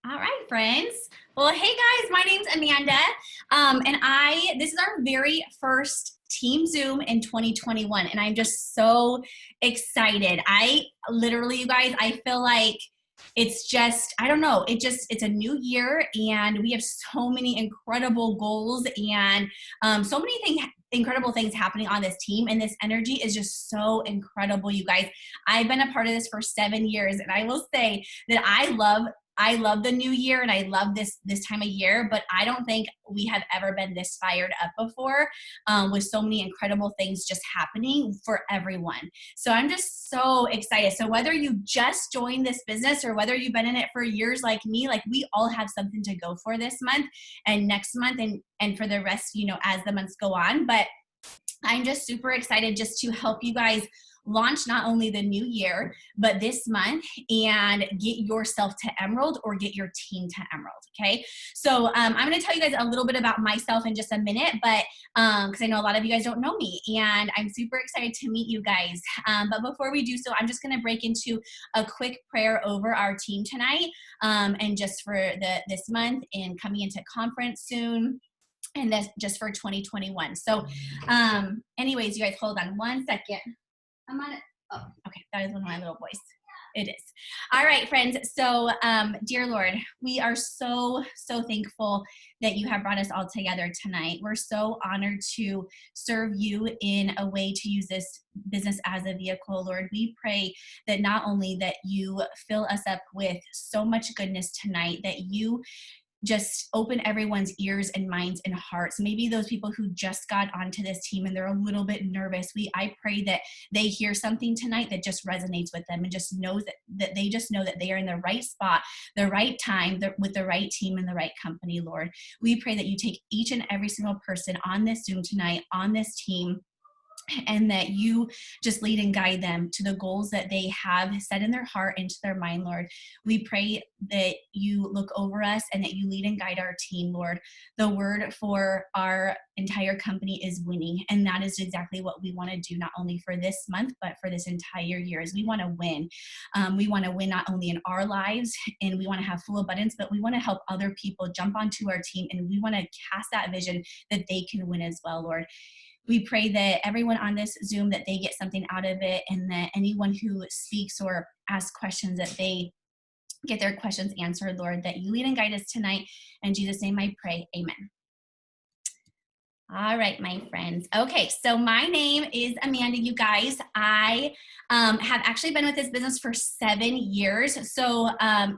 All right, friends. Well, hey guys, my name's Amanda, this is our very first Team Zoom in 2021, and I'm just so excited. I literally, you guys, I feel like it's just, I don't know, it's a new year, and we have so many incredible goals and so many incredible things happening on this team, and this energy is just so incredible, you guys. I've been a part of this for 7 years, and I will say that I love the new year, and I love this time of year, but I don't think we have ever been this fired up before, with so many incredible things just happening for everyone. So I'm just so excited. So whether you just joined this business or whether you've been in it for years like me, like we all have something to go for this month and next month and for the rest, as the months go on. But I'm just super excited just to help you guys launch not only the new year, but this month, and get yourself to Emerald or get your team to Emerald, okay? So I'm gonna tell you guys a little bit about myself in just a minute, but because I know a lot of you guys don't know me, and I'm super excited to meet you guys. But before we do so, I'm just gonna break into a quick prayer over our team tonight, and just for this month and coming into conference soon. And that's just for 2021. So anyways, you guys hold on one second. I'm on it. Oh, okay. That is one of my little boys. It is. All right, friends. So, dear Lord, we are so thankful that you have brought us all together tonight. We're so honored to serve you in a way to use this business as a vehicle, Lord. We pray that not only that you fill us up with so much goodness tonight, that you just open everyone's ears and minds and hearts. Maybe those people who just got onto this team and they're a little bit nervous. I pray that they hear something tonight that just resonates with them, and just knows that they just know that they are in the right spot, the right time, with the right team and the right company, Lord. We pray that you take each and every single person on this Zoom tonight, on this team, and that you just lead and guide them to the goals that they have set in their heart and to their mind, Lord. We pray that you look over us and that you lead and guide our team, Lord. The word for our entire company is winning, and that is exactly what we want to do, not only for this month, but for this entire year. Is we want to win. We want to win not only in our lives, and we want to have full abundance, but we want to help other people jump onto our team, and we want to cast that vision that they can win as well, Lord. We pray that everyone on this Zoom, that they get something out of it, and that anyone who speaks or asks questions, that they get their questions answered, Lord, that you lead and guide us tonight. In Jesus' name I pray, amen. All right, my friends. Okay, so my name is Amanda, you guys. I have actually been with this business for 7 years. So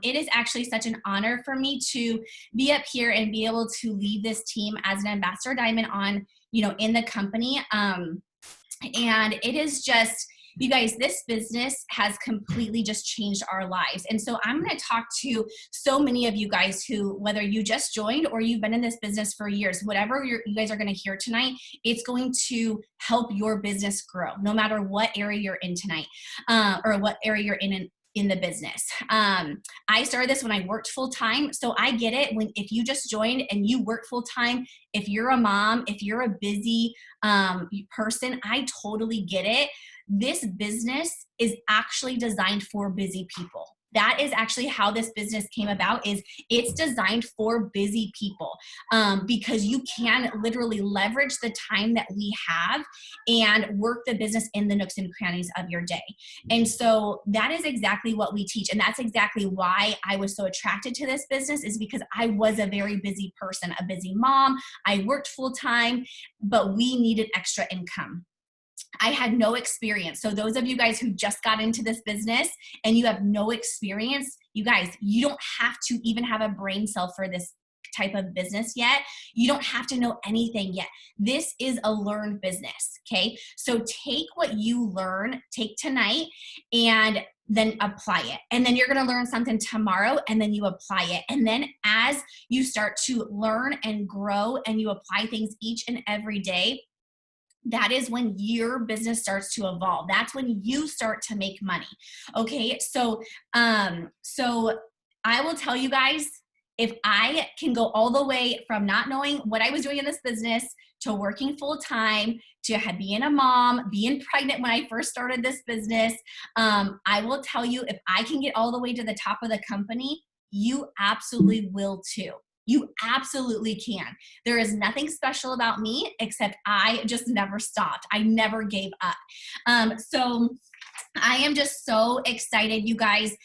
it is actually such an honor for me to be up here and be able to lead this team as an ambassador diamond on, in the company. And it is just, you guys, this business has completely just changed our lives. And so I'm going to talk to so many of you guys who, whether you just joined or you've been in this business for years, whatever you guys are going to hear tonight, it's going to help your business grow, no matter what area you're in tonight, or what area you're in the business. I started this when I worked full time. So I get it if you just joined and you work full time, if you're a mom, if you're a busy person, I totally get it. This business is actually designed for busy people. That is actually how this business came about. Is it's designed for busy people, because you can literally leverage the time that we have and work the business in the nooks and crannies of your day. And so that is exactly what we teach. And that's exactly why I was so attracted to this business, is because I was a very busy person, a busy mom. I worked full time, but we needed extra income. I had no experience. So those of you guys who just got into this business and you have no experience, you guys, you don't have to even have a brain cell for this type of business yet. You don't have to know anything yet. This is a learned business, okay? So take what you learn, take tonight, and then apply it. And then you're going to learn something tomorrow, and then you apply it. And then as you start to learn and grow and you apply things each and every day, that is when your business starts to evolve. That's when you start to make money. Okay. So I will tell you guys, if I can go all the way from not knowing what I was doing in this business to working full time, to being a mom, being pregnant when I first started this business, I will tell you, if I can get all the way to the top of the company, you absolutely will too. You absolutely can. There is nothing special about me except I just never stopped. I never gave up. So I am just so excited, you guys.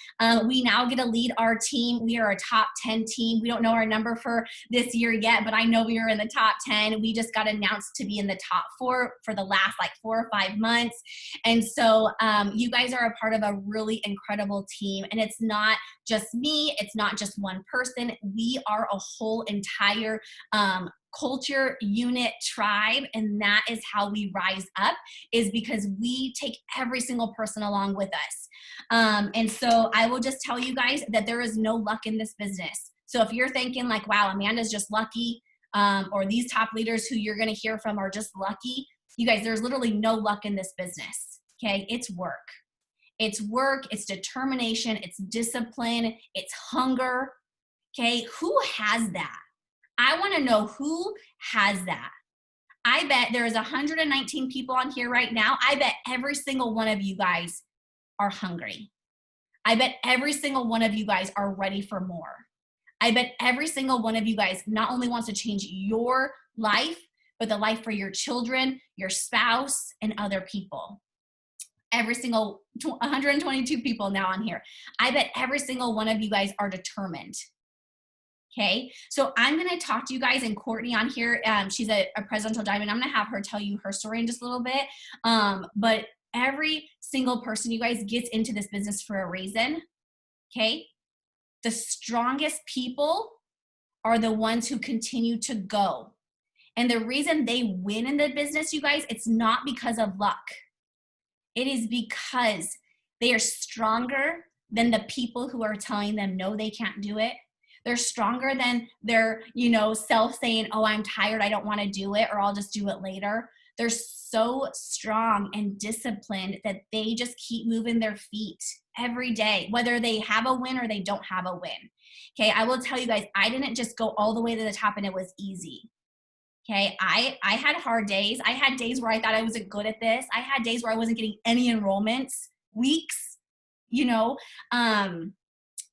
We now get to lead our team. We are a top 10 team. We don't know our number for this year yet, but I know we are in the top 10. We just got announced to be in the top 4 for the last like 4 or 5 months. And so you guys are a part of a really incredible team. And it's not just me. It's not just one person. We are a whole entire culture, unit, tribe, and that is how we rise up, is because we take every single person along with us. And so I will just tell you guys that there is no luck in this business. So if you're thinking like, wow, Amanda's just lucky, or these top leaders who you're going to hear from are just lucky, you guys, there's literally no luck in this business. Okay, it's work. It's work, it's determination, it's discipline, it's hunger. Okay, who has that? I want to know who has that. I bet there's 119 people on here right now. I bet every single one of you guys are hungry. I bet every single one of you guys are ready for more. I bet every single one of you guys not only wants to change your life, but the life for your children, your spouse, and other people. Every single 122 people now on here. I bet every single one of you guys are determined. Okay, so I'm going to talk to you guys, and Courtney on here, she's a presidential diamond. I'm going to have her tell you her story in just a little bit. But every single person, you guys, gets into this business for a reason. Okay, the strongest people are the ones who continue to go. And the reason they win in the business, you guys, it's not because of luck. It is because they are stronger than the people who are telling them, no, they can't do it. They're stronger than their, self saying, oh, I'm tired, I don't want to do it, or I'll just do it later. They're so strong and disciplined that they just keep moving their feet every day, whether they have a win or they don't have a win. Okay, I will tell you guys, I didn't just go all the way to the top and it was easy. Okay, I had hard days. I had days where I thought I wasn't good at this. I had days where I wasn't getting any enrollments, weeks,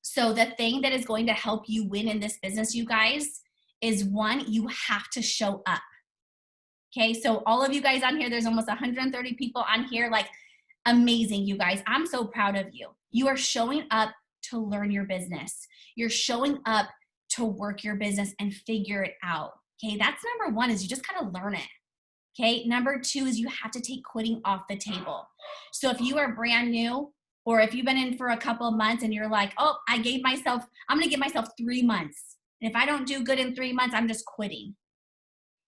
So the thing that is going to help you win in this business, you guys, is one, you have to show up. Okay, so all of you guys on here, there's almost 130 people on here, like amazing, you guys. I'm so proud of you. You are showing up to learn your business. You're showing up to work your business and figure it out. Okay, that's number one, is you just gotta learn it. Okay, number two is you have to take quitting off the table. So if you are brand new, or if you've been in for a couple of months and you're like, oh, I'm gonna give myself 3 months. And if I don't do good in 3 months, I'm just quitting.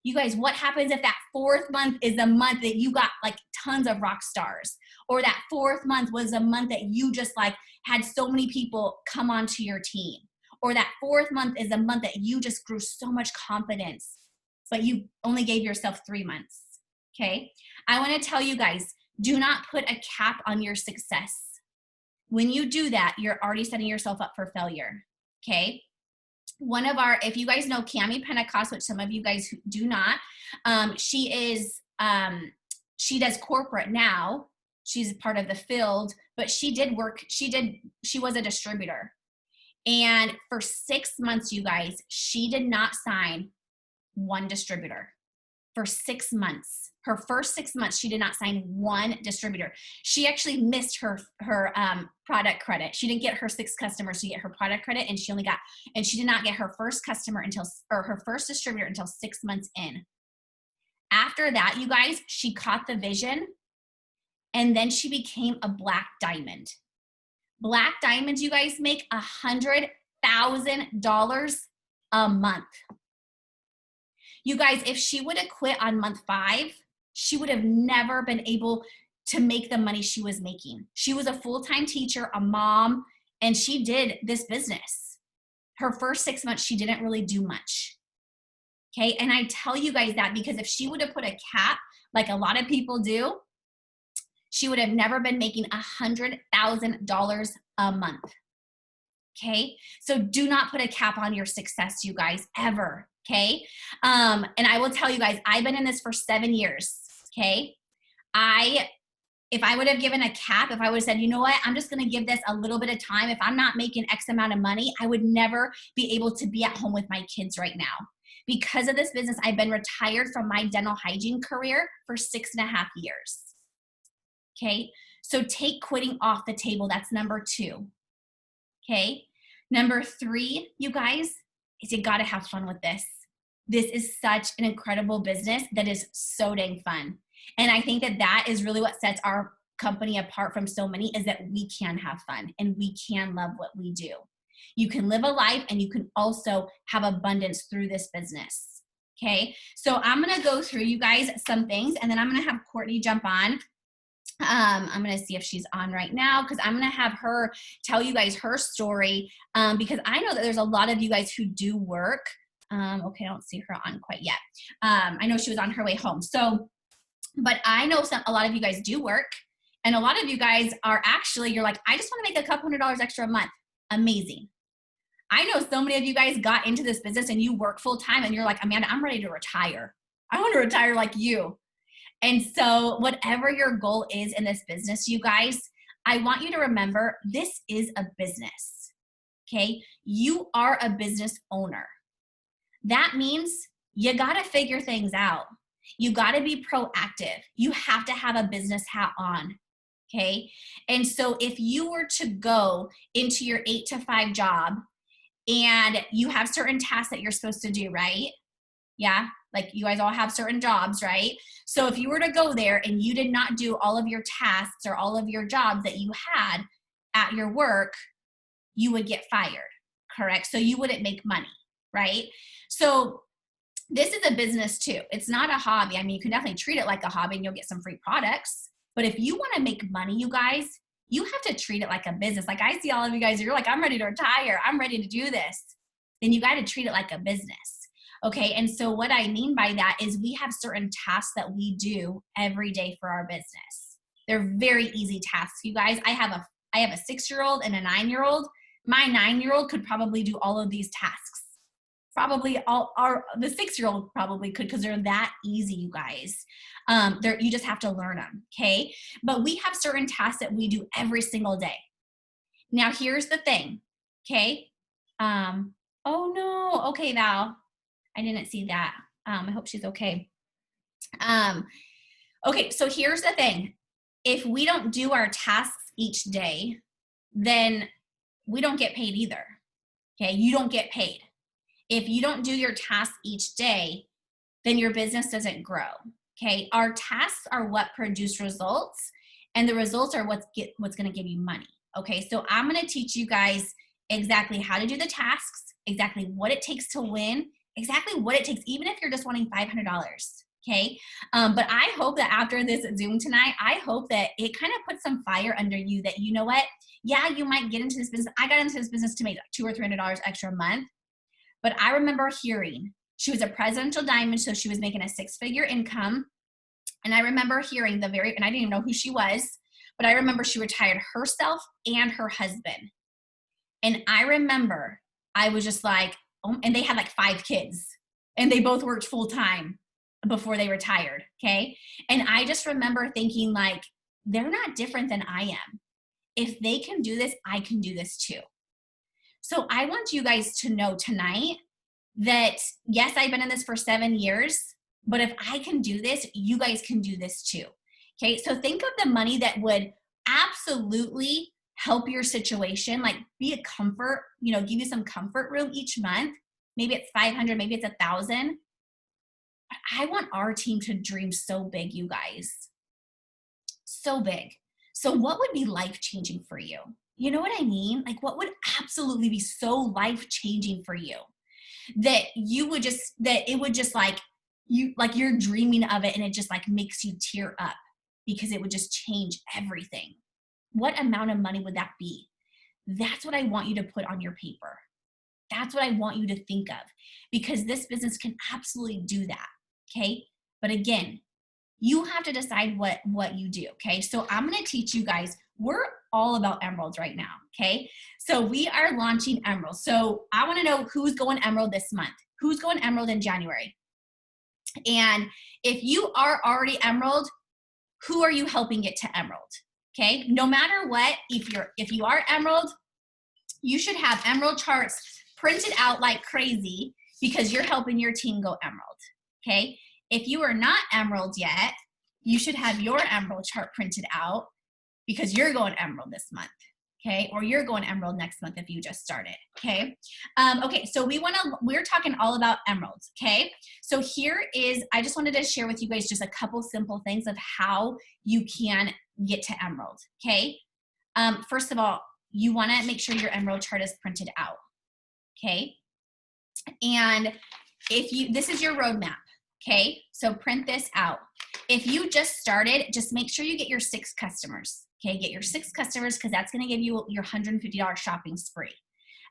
You guys, what happens if that 4th month is a month that you got like tons of rock stars? Or that 4th month was a month that you just like had so many people come onto your team? Or that 4th month is a month that you just grew so much confidence, but you only gave yourself 3 months, okay? I wanna tell you guys, do not put a cap on your success. When you do that, you're already setting yourself up for failure, okay? If you guys know Cami Pentecost, which some of you guys do not, she does corporate now. She's part of the field, but she was a distributor. And for 6 months, you guys, she did not sign one distributor. For 6 months. Her first 6 months, she did not sign one distributor. She actually missed her product credit. She didn't get her 6 customers to get her product credit, and she did not get her first her first distributor until 6 months in. After that, you guys, she caught the vision, and then she became a black diamond. Black diamonds, you guys, make $100,000 a month. You guys, if she would have quit on month 5, she would have never been able to make the money she was making. She was a full-time teacher, a mom, and she did this business. Her first 6 months, she didn't really do much. Okay, and I tell you guys that because if she would have put a cap, like a lot of people do, she would have never been making $100,000 a month. Okay, so do not put a cap on your success, you guys, ever. Okay, and I will tell you guys, I've been in this for 7 years. Okay, I if I would have given a cap, if I would have said, you know what, I'm just going to give this a little bit of time. If I'm not making X amount of money, I would never be able to be at home with my kids right now. Because of this business, I've been retired from my dental hygiene career for 6.5 years. Okay. So take quitting off the table. That's number 2. Okay. Number 3, you guys, is you got to have fun with this. This is such an incredible business that is so dang fun. And I think that that is really what sets our company apart from so many, is that we can have fun and we can love what we do. You can live a life and you can also have abundance through this business. Okay. So I'm going to go through, you guys, some things, and then I'm going to have Courtney jump on. I'm going to see if she's on right now, because I'm going to have her tell you guys her story, because I know that there's a lot of you guys who do work. Okay, I don't see her on quite yet. I know she was on her way home. So, but I know a lot of you guys do work, and a lot of you guys are actually, you're like, I just want to make a couple $100 extra a month. Amazing. I know so many of you guys got into this business and you work full time and you're like, Amanda, I'm ready to retire. I want to retire like you. And so whatever your goal is in this business, you guys, I want you to remember this is a business. Okay. You are a business owner. That means you got to figure things out. You got to be proactive. You have to have a business hat on. Okay. And so if you were to go into your 8 to 5 job and you have certain tasks that you're supposed to do, right? Yeah. Like you guys all have certain jobs, right? So if you were to go there and you did not do all of your tasks or all of your jobs that you had at your work, you would get fired, correct? So you wouldn't make money, right? So this is a business too. It's not a hobby. I mean, you can definitely treat it like a hobby and you'll get some free products. But if you want to make money, you guys, you have to treat it like a business. Like I see all of you guys, you're like, I'm ready to retire. I'm ready to do this. Then you got to treat it like a business. Okay. And so what I mean by that is we have certain tasks that we do every day for our business. They're very easy tasks. You guys, I have a 6-year-old and a 9-year-old. My 9-year-old could probably do all of these tasks. Probably the 6-year-old probably could, because they're that easy, you guys. You just have to learn them. Okay. But we have certain tasks that we do every single day. Now here's the thing. Okay. Oh no. Okay, Val. I didn't see that. I hope she's okay. Okay, so here's the thing. If we don't do our tasks each day, then we don't get paid either. Okay, you don't get paid. If you don't do your tasks each day, then your business doesn't grow. Okay, our tasks are what produce results, and the results are what's going to give you money. Okay, so I'm going to teach you guys exactly how to do the tasks, exactly what it takes to win, exactly what it takes, even if you're just wanting $500. Okay. But I hope that after this Zoom tonight, I hope that it kind of puts some fire under you that, you know what? Yeah, you might get into this business. I got into this business to make $200 or $300 extra a month. But I remember hearing, she was a presidential diamond, so she was making a 6-figure income. And I remember hearing and I didn't even know who she was, but I remember she retired herself and her husband. And I remember I was just like, and they had like 5 kids and they both worked full time before they retired. Okay. And I just remember thinking like, they're not different than I am. If they can do this, I can do this too. So I want you guys to know tonight that yes, I've been in this for 7 years, but if I can do this, you guys can do this too. Okay. So think of the money that would absolutely help your situation, like be a comfort, give you some comfort room each month. Maybe it's 500, maybe it's 1,000. But I want our team to dream so big, you guys. So big. So what would be life-changing for you? You know what I mean? Like what would absolutely be so life-changing for you that it would just like you're dreaming of it and it just like makes you tear up because it would just change everything. What amount of money would that be? That's what I want you to put on your paper. That's what I want you to think of, because this business can absolutely do that. Okay. But again, you have to decide what you do. Okay. So I'm going to teach you guys, we're all about emeralds right now. Okay. So we are launching emeralds. So I want to know who's going emerald this month, who's going emerald in January. And if you are already emerald, who are you helping get to Emerald? Okay, no matter what, if you are Emerald, you should have Emerald charts printed out like crazy because you're helping your team go Emerald. Okay, if you are not Emerald yet, you should have your Emerald chart printed out because you're going Emerald this month. Okay, or you're going Emerald next month if you just started. Okay, okay, so we're talking all about Emeralds. Okay, so I just wanted to share with you guys just a couple simple things of how you can get to Emerald. Okay, first of all, you want to make sure your Emerald chart is printed out. Okay, and this is your roadmap. Okay, so print this out. If you just started, just make sure you get your 6 customers. Okay, get your 6 customers because that's going to give you your $150 shopping spree.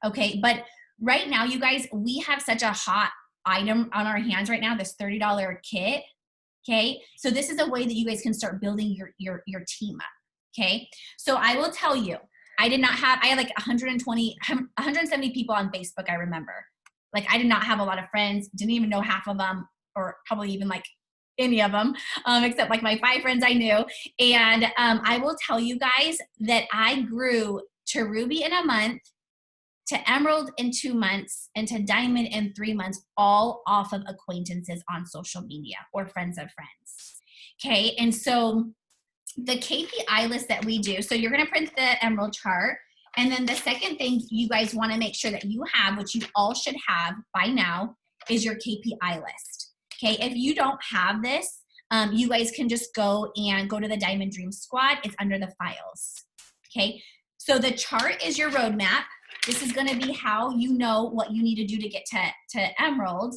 Okay, but right now, you guys, we have such a hot item on our hands right now, this $30 kit. Okay, so this is a way that you guys can start building your team up. Okay, so I will tell you, I had like 170 people on Facebook, I remember. Like, I did not have a lot of friends, didn't even know half of them, or probably even like any of them, except like my 5 friends I knew. And I will tell you guys that I grew to Ruby in a month, to Emerald in 2 months, and to Diamond in 3 months, all off of acquaintances on social media or friends of friends. Okay, and so the KPI list that we do, so you're gonna print the Emerald chart, and then the second thing you guys wanna make sure that you have, which you all should have by now, is your KPI list. Okay, if you don't have this, you guys can just go to the Diamond Dream Squad. It's under the files. Okay, so the chart is your roadmap. This is going to be how you know what you need to do to get to Emerald.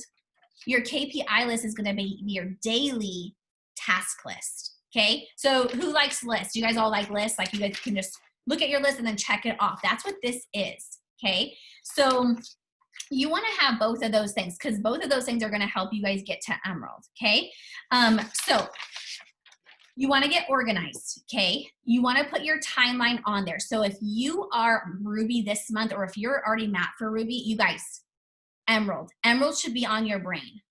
Your KPI list is going to be your daily task list. Okay, so who likes lists? You guys all like lists? Like, you guys can just look at your list and then check it off. That's what this is. Okay, so you want to have both of those things because both of those things are going to help you guys get to Emerald. Okay, so you want to get organized. Okay, you want to put your timeline on there. So if you are Ruby this month, or if you're already mapped for Ruby, you guys, Emerald should be on your brain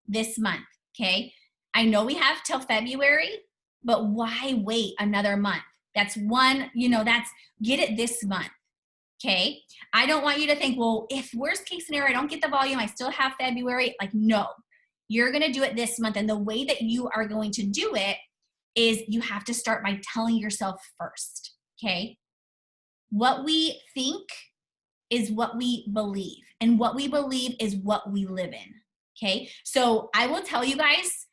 this month. Okay, I know we have till February, but why wait another month? That's get it this month. Okay, I don't want you to think, well, if worst case scenario, I don't get the volume, I still have February. Like, no, you're going to do it this month. And the way that you are going to do it is you have to start by telling yourself first. Okay, what we think is what we believe, and what we believe is what we live in. Okay, so I will tell you guys,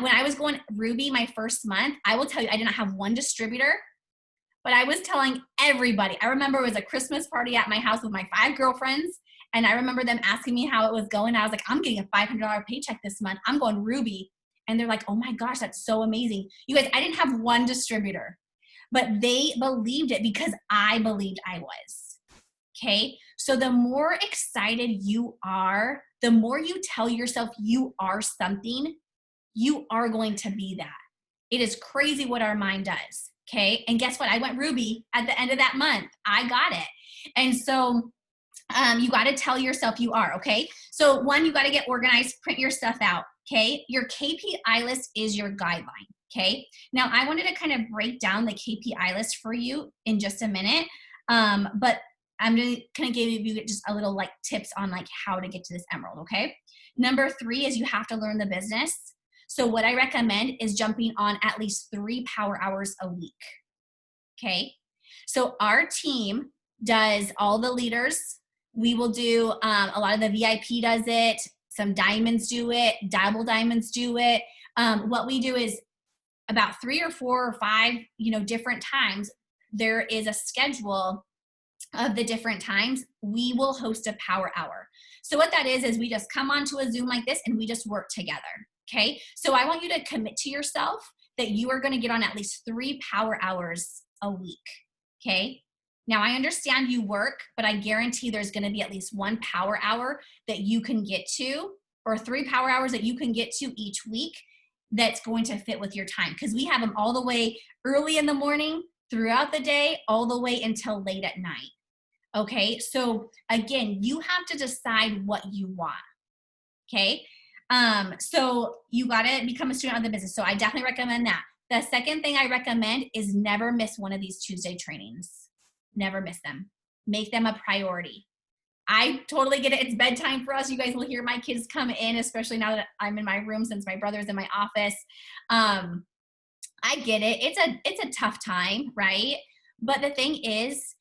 when I was going Ruby my first month, I will tell you, I did not have one distributor. But I was telling everybody. I remember it was a Christmas party at my house with my 5 girlfriends, and I remember them asking me how it was going. I was like, I'm getting a $500 paycheck this month. I'm going Ruby. And they're like, oh my gosh, that's so amazing. You guys, I didn't have one distributor, but they believed it because I believed I was. Okay, so the more excited you are, the more you tell yourself you are something, you are going to be that. It is crazy what our mind does. Okay, and guess what? I went Ruby at the end of that month. I got it. And so you got to tell yourself you are. Okay, so one, you got to get organized, print your stuff out. Okay, your KPI list is your guideline. Okay, now I wanted to kind of break down the KPI list for you in just a minute, but I'm going to give you just a little like tips on like how to get to this Emerald. Okay, number 3 is you have to learn the business. So what I recommend is jumping on at least 3 power hours a week. Okay, so our team does all the leaders. We will do a lot of the VIP does it. Some diamonds do it. Double diamonds do it. What we do is about 3 or 4 or 5, different times. There is a schedule of the different times. We will host a power hour. So what that is we just come onto a Zoom like this and we just work together. Okay, so I want you to commit to yourself that you are going to get on at least 3 power hours a week. Okay, now I understand you work, but I guarantee there's going to be at least 1 power hour that you can get to, or 3 power hours that you can get to each week that's going to fit with your time, because we have them all the way early in the morning, throughout the day, all the way until late at night. Okay, so again, you have to decide what you want. Okay, so you got to become a student of the business. So I definitely recommend that. The second thing I recommend is never miss one of these Tuesday trainings. Never miss them. Make them a priority. I totally get it. It's bedtime for us. You guys will hear my kids come in, especially now that I'm in my room since my brother's in my office. I get it. It's a tough time, right? But the thing is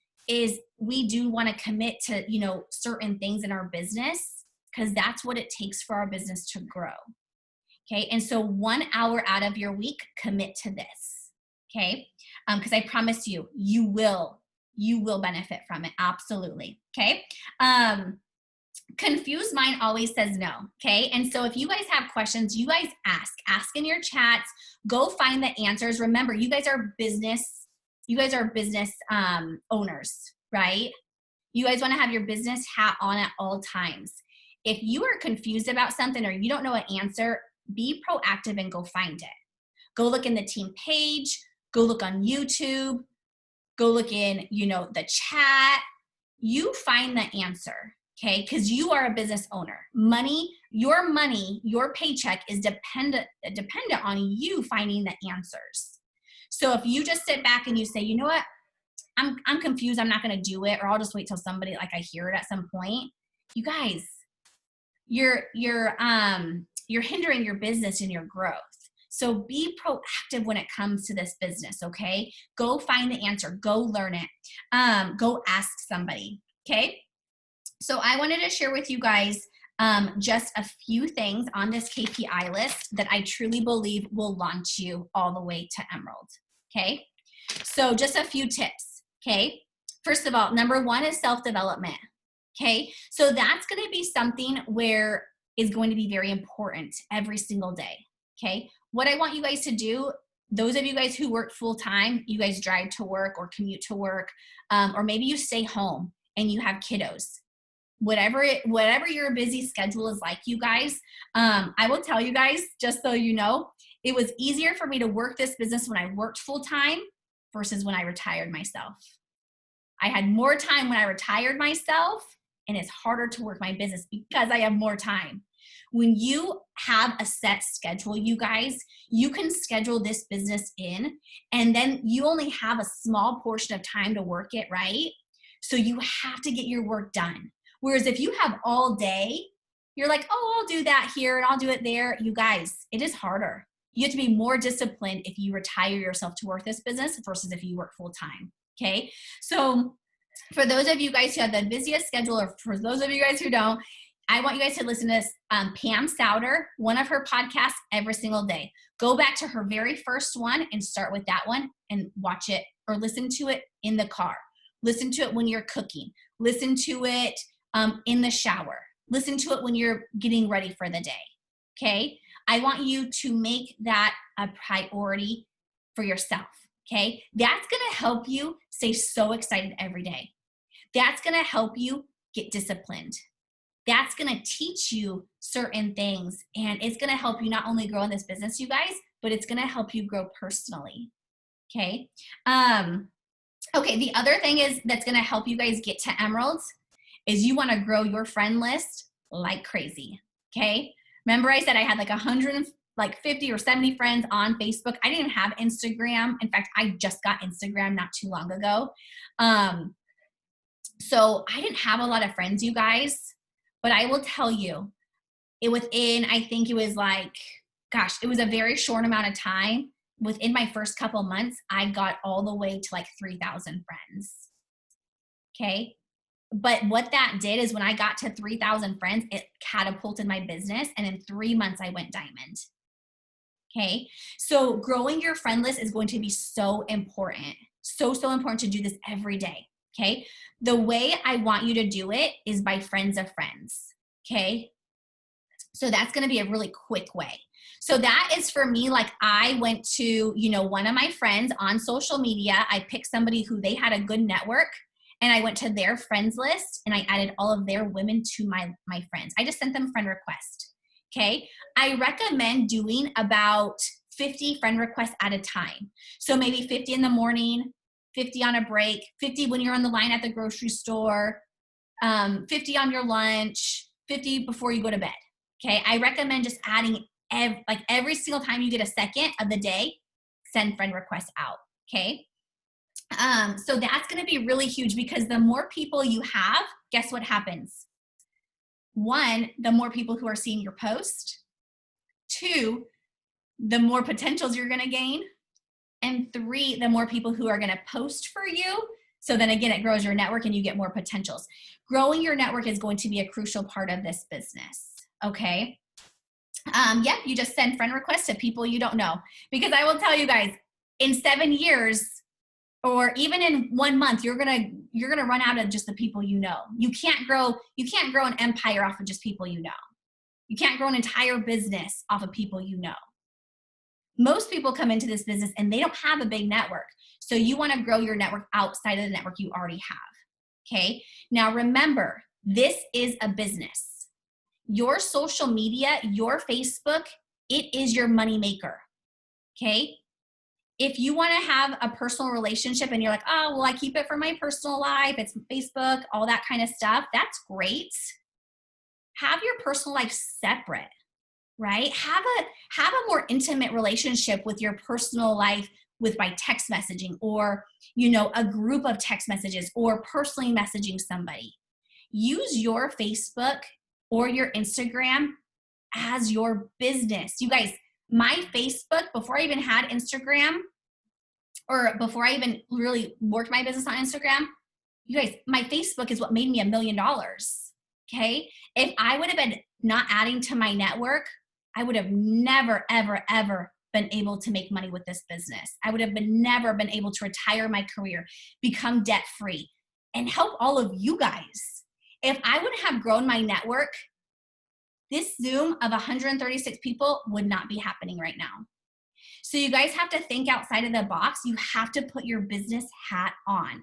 we do want to commit to, certain things in our business because that's what it takes for our business to grow. Okay. And so 1 hour out of your week, commit to this. Okay. Because I promise you, you will benefit from it. Absolutely. Okay. Confused mind always says no. Okay. And so if you guys have questions, you guys ask in your chats, go find the answers. Remember, you guys are business owners, right? You guys want to have your business hat on at all times. If you are confused about something or you don't know an answer, be proactive and go find it. Go look in the team page, go look on YouTube, go look in, the chat. You find the answer, okay? Because you are a business owner. Your paycheck is dependent on you finding the answers. So if you just sit back and you say, you know what, I'm confused, I'm not going to do it, or I'll just wait till somebody, I hear it at some point. You guys, you're hindering your business and your growth. So be proactive when it comes to this business, okay? Go find the answer. Go learn it. Go ask somebody, okay? So I wanted to share with you guys just a few things on this KPI list that I truly believe will launch you all the way to Emerald, okay? So just a few tips, okay? First of all, number one is self-development, okay? So that's going to be something where is going to be very important every single day, okay? What I want you guys to do, those of you guys who work full-time, you guys drive to work or commute to work, or maybe you stay home and you have kiddos. Whatever your busy schedule is like, you guys, I will tell you guys, just so you know, it was easier for me to work this business when I worked full-time versus when I retired myself. I had more time when I retired myself, and it's harder to work my business because I have more time. When you have a set schedule, you guys, you can schedule this business in, and then you only have a small portion of time to work it, right? So you have to get your work done. Whereas if you have all day, you're like, oh, I'll do that here and I'll do it there. You guys, it is harder. You have to be more disciplined if you retire yourself to work this business versus if you work full time, okay? So for those of you guys who have the busiest schedule, or for those of you guys who don't, I want you guys to listen to Pam Souter, one of her podcasts every single day. Go back to her very first one and start with that one and watch it or listen to it in the car. Listen to it when you're cooking. Listen to it in the shower. Listen to it when you're getting ready for the day, okay? I want you to make that a priority for yourself, okay? That's gonna help you stay so excited every day. That's gonna help you get disciplined. That's gonna teach you certain things, and it's gonna help you not only grow in this business, you guys, but it's gonna help you grow personally, okay? Okay, the other thing is that's gonna help you guys get to Emeralds is you wanna grow your friend list like crazy, okay? Remember I said I had 150 or 70 friends on Facebook. I didn't even have Instagram. In fact, I just got Instagram not too long ago. So I didn't have a lot of friends, you guys, but I will tell you, I think it was it was a very short amount of time. Within my first couple months, I got all the way to 3,000 friends, okay? But what that did is when I got to 3,000 friends, it catapulted my business. And in 3 months, I went diamond. Okay. So growing your friend list is going to be so important. So important to do this every day. Okay. The way I want you to do it is by friends of friends. Okay. So that's going to be a really quick way. So that is for me, I went to, one of my friends on social media. I picked somebody who they had a good network. And I went to their friends list and I added all of their women to my friends. I just sent them friend request, okay? I recommend doing about 50 friend requests at a time. So maybe 50 in the morning, 50 on a break, 50 when you're on the line at the grocery store, 50 on your lunch, 50 before you go to bed, okay? I recommend just adding every single time you get a second of the day, send friend requests out, okay? So that's going to be really huge because the more people you have, guess what happens? One, the more people who are seeing your post. Two, the more potentials you're going to gain. And three, the more people who are going to post for you. So then again, it grows your network and you get more potentials. Growing your network is going to be a crucial part of this business, okay? Yep, you just send friend requests to people you don't know. Because I will tell you guys, in 7 years, or even in 1 month, you're gonna run out of just the people you know. You can't grow an empire off of just people you know. You can't grow an entire business off of people you know. Most people come into this business and they don't have a big network. So you want to grow your network outside of the network you already have. Okay. Now remember, this is a business. Your social media, your Facebook, it is your money maker. Okay. If you want to have a personal relationship and you're like, oh, well, I keep it for my personal life, it's Facebook, all that kind of stuff, that's great. Have your personal life separate, right? Have a more intimate relationship with your personal life with by text messaging or, a group of text messages or personally messaging somebody. Use your Facebook or your Instagram as your business. You guys, my Facebook, before I even had Instagram, or before I even really worked my business on Instagram, you guys, my Facebook is what made me $1 million, okay? If I would have been not adding to my network, I would have never, ever, ever been able to make money with this business. I would have never been able to retire my career, become debt-free, and help all of you guys. If I would have grown my network, this Zoom of 136 people would not be happening right now. So you guys have to think outside of the box. You have to put your business hat on,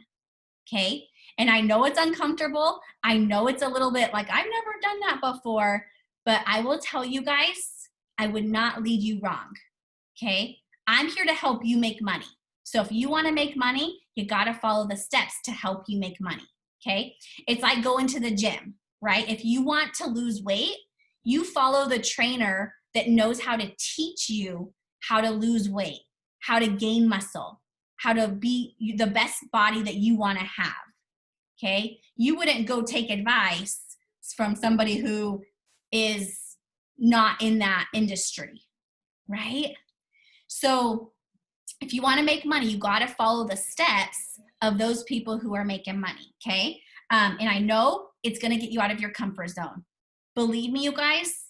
okay? And I know it's uncomfortable. I know it's a little bit like, I've never done that before, but I will tell you guys, I would not lead you wrong, okay? I'm here to help you make money. So if you want to make money, you got to follow the steps to help you make money, okay? It's like going to the gym, right? If you want to lose weight, you follow the trainer that knows how to teach you how to lose weight, how to gain muscle, how to be the best body that you want to have, okay? You wouldn't go take advice from somebody who is not in that industry, right? So if you want to make money, you got to follow the steps of those people who are making money, okay? And I know it's going to get you out of your comfort zone. Believe me, you guys,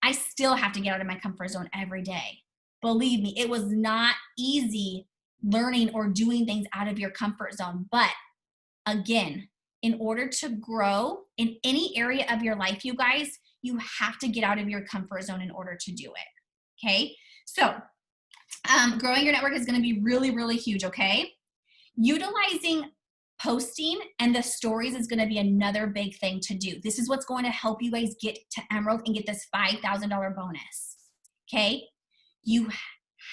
I still have to get out of my comfort zone every day. Believe me, it was not easy learning or doing things out of your comfort zone. But again, in order to grow in any area of your life, you guys, you have to get out of your comfort zone in order to do it, okay? So growing your network is going to be really, really huge, okay? Utilizing posting and the stories is going to be another big thing to do. This is what's going to help you guys get to Emerald and get this $5,000 bonus, okay? You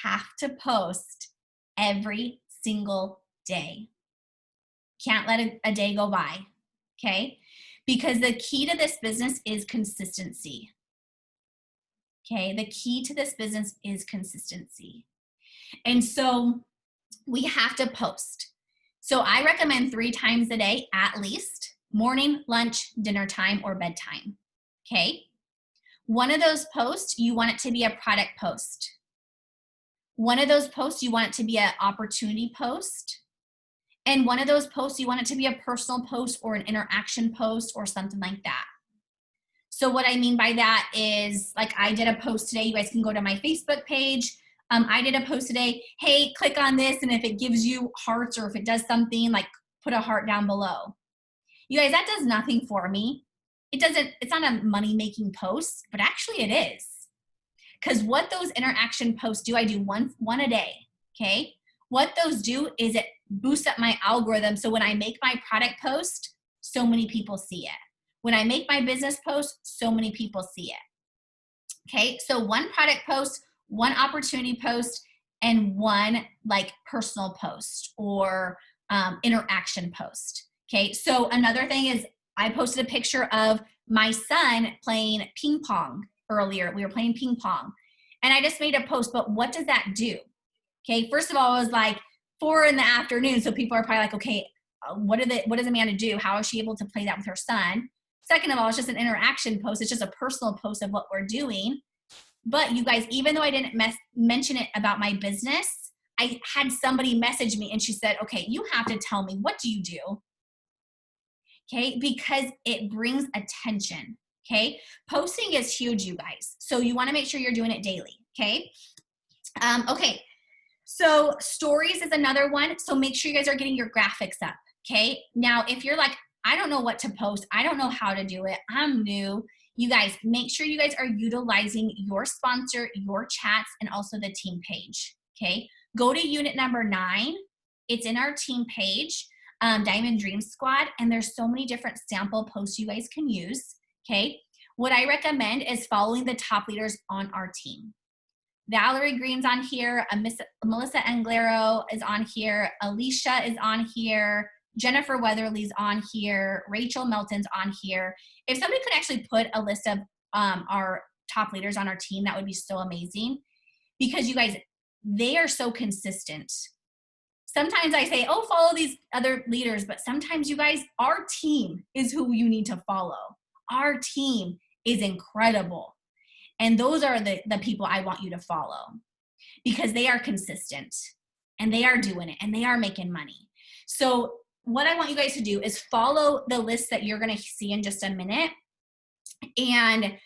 have to post every single day. Can't let a day go by, okay? Because the key to this business is consistency, okay? The key to this business is consistency. And so we have to post. So I recommend 3 times a day at least: morning, lunch, dinner time, or bedtime, okay? One of those posts, you want it to be a product post. One of those posts, you want it to be an opportunity post. And one of those posts, you want it to be a personal post or an interaction post or something like that. So what I mean by that is, like, I did a post today. You guys can go to my Facebook page. I did a post today. Hey, click on this, and if it gives you hearts or if it does something, like put a heart down below. You guys, that does nothing for me. It's not a money-making post, but actually it is. Because what those interaction posts do, I do one a day, okay? What those do is it boosts up my algorithm. So when I make my product post, so many people see it. When I make my business post, so many people see it. Okay, so one product post, one opportunity post, and one like personal post or interaction post. Okay, so another thing is I posted a picture of my son playing ping pong earlier. We were playing ping pong, and I just made a post, but what does that do? Okay. First of all, it was like 4 in the afternoon. So people are probably like, okay, what does Amanda do? How is she able to play that with her son? Second of all, it's just an interaction post. It's just a personal post of what we're doing. But you guys, even though I didn't mention it about my business, I had somebody message me and she said, okay, you have to tell me, what do you do? Okay, because it brings attention. Okay, posting is huge, you guys. So you want to make sure you're doing it daily. Okay. Okay. So stories is another one. So make sure you guys are getting your graphics up. Okay. Now, if you're like, I don't know what to post, I don't know how to do it, I'm new, you guys, make sure you guys are utilizing your sponsor, your chats, and also the team page. Okay. Go to unit number 9. It's in our team page, Diamond Dream Squad. And there's so many different sample posts you guys can use. Okay. What I recommend is following the top leaders on our team. Valerie Green's on here. Melissa Anglero is on here. Alicia is on here. Jennifer Weatherly's on here. Rachel Melton's on here. If somebody could actually put a list of our top leaders on our team, that would be so amazing, because you guys, they are so consistent. Sometimes I say, oh, follow these other leaders, but sometimes you guys, our team is who you need to follow. Our team is incredible. And those are the people I want you to follow, because they are consistent and they are doing it and they are making money. So what I want you guys to do is follow the list that you're going to see in just a minute, and